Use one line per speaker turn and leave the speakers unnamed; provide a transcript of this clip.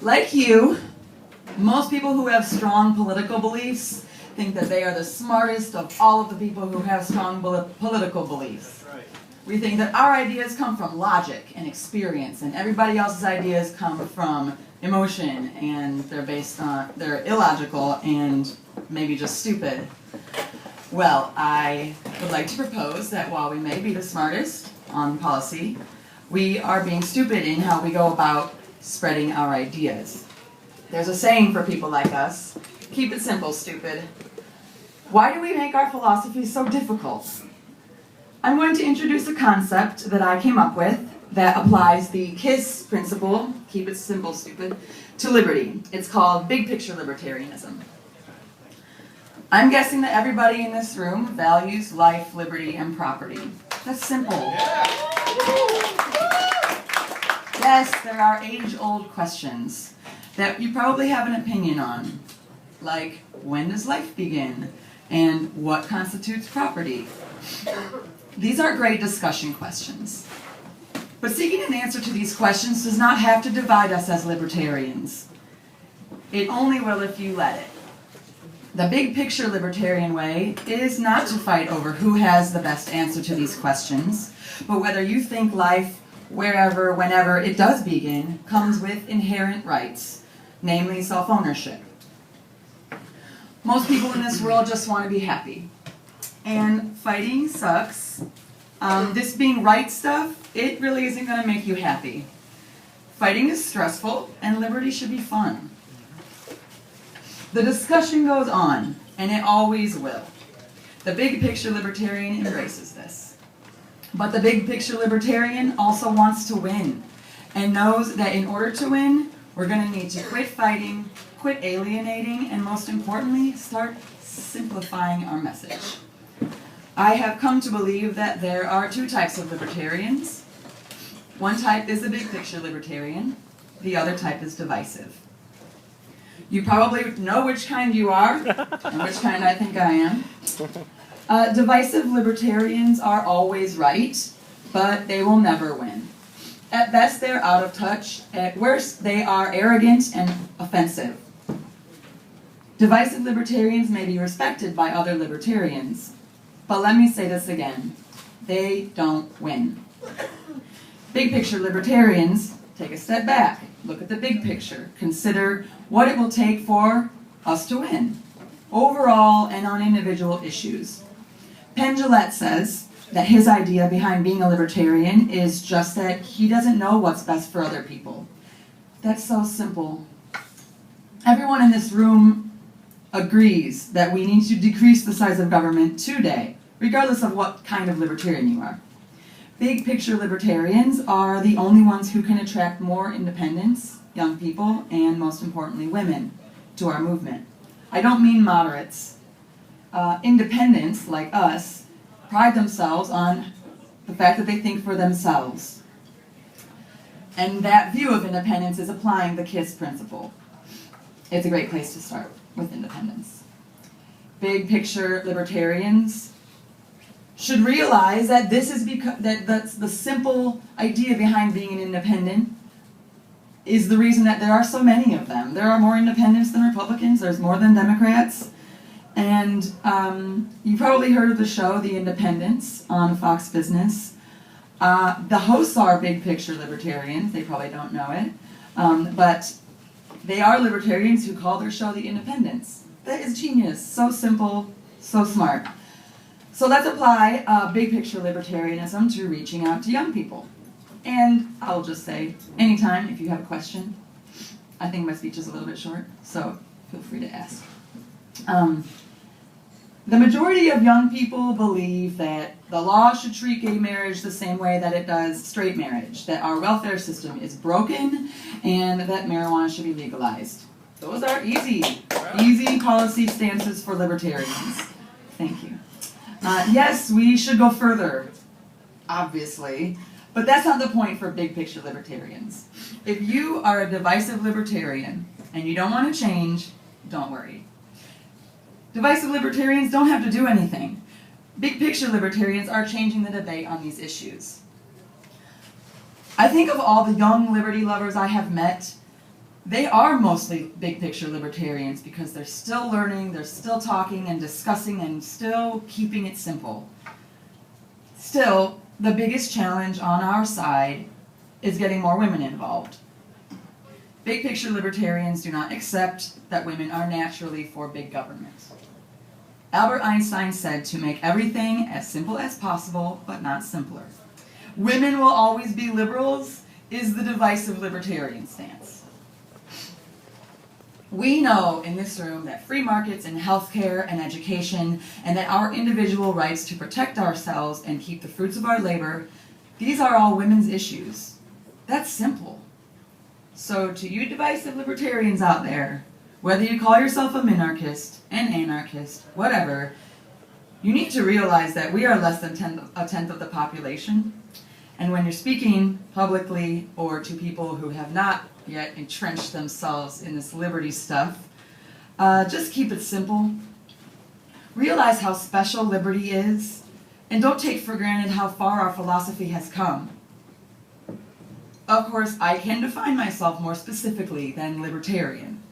Like you, most people who have strong political beliefs think that they are the smartest of all of the people who have strong political beliefs.
That's right.
We think that our ideas come from logic and experience, and everybody else's ideas come from emotion, and they're illogical and maybe just stupid. Well, I would like to propose that while we may be the smartest on policy, we are being stupid in how we go about spreading our ideas. There's a saying for people like us: keep it simple, stupid. Why do we make our philosophy so difficult? I'm going to introduce a concept that I came up with that applies the KISS principle, keep it simple, stupid, to liberty. It's called big picture libertarianism. I'm guessing that everybody in this room values life, liberty, and property. That's simple. Yes, there are age-old questions that you probably have an opinion on, like when does life begin and what constitutes property? These are great discussion questions. But seeking an answer to these questions does not have to divide us as libertarians. It only will if you let it. The big picture libertarian way is not to fight over who has the best answer to these questions, but whether you think life, wherever, whenever it does begin, comes with inherent rights, namely self-ownership. Most people in this world just want to be happy. And fighting sucks. This being right stuff, it really isn't going to make you happy. Fighting is stressful, and liberty should be fun. The discussion goes on, and it always will. The big picture libertarian embraces this. But the big picture libertarian also wants to win, and knows that in order to win, we're going to need to quit fighting, quit alienating, and most importantly, start simplifying our message. I have come to believe that there are two types of libertarians. One type is the big picture libertarian. The other type is divisive. You probably know which kind you are, and which kind I think I am. Divisive libertarians are always right, but they will never win. At best, they're out of touch. At worst, they are arrogant and offensive. Divisive libertarians may be respected by other libertarians, but let me say this again. They don't win. Big picture libertarians take a step back, look at the big picture, consider what it will take for us to win, overall and on individual issues. Penn Jillette says that his idea behind being a libertarian is just that he doesn't know what's best for other people. That's so simple. Everyone in this room agrees that we need to decrease the size of government today, regardless of what kind of libertarian you are. Big picture libertarians are the only ones who can attract more independents, young people, and most importantly, women, to our movement. I don't mean moderates. Independents, like us, pride themselves on the fact that they think for themselves. And that view of independence is applying the KISS principle. It's a great place to start with independence. Big picture libertarians should realize that this is that's the simple idea behind being an independent is the reason that there are so many of them. There are more independents than Republicans. There's more than Democrats. And you probably heard of the show, The Independents, on Fox Business. The hosts are big picture libertarians. They probably don't know it. But they are libertarians who call their show The Independents. That is genius. So simple, so smart. So let's apply big picture libertarianism to reaching out to young people. And I'll just say, anytime if you have a question. I think my speech is a little bit short, so feel free to ask. The majority of young people believe that the law should treat gay marriage the same way that it does straight marriage, that our welfare system is broken, and that marijuana should be legalized. Those are easy policy stances for libertarians. Thank you. Yes, we should go further, obviously, but that's not the point for big picture libertarians. If you are a divisive libertarian and you don't want to change, don't worry. Divisive libertarians don't have to do anything. Big picture libertarians are changing the debate on these issues. I think of all the young liberty lovers I have met, They are mostly big picture libertarians because they're still learning, they're still talking and discussing and still keeping it simple. Still, the biggest challenge on our side is getting more women involved. Big picture libertarians do not accept that women are naturally for big government. Albert Einstein said to make everything as simple as possible, but not simpler. Women will always be liberals is the divisive libertarian stance. We know in this room that free markets in healthcare and education, and that our individual rights to protect ourselves and keep the fruits of our labor, these are all women's issues. That's simple. So to you divisive libertarians out there, whether you call yourself a minarchist, an anarchist, whatever, you need to realize that we are less than a tenth of the population. And when you're speaking publicly or to people who have not yet entrenched themselves in this liberty stuff, just keep it simple. Realize how special liberty is, and don't take for granted how far our philosophy has come. Of course, I can define myself more specifically than libertarian.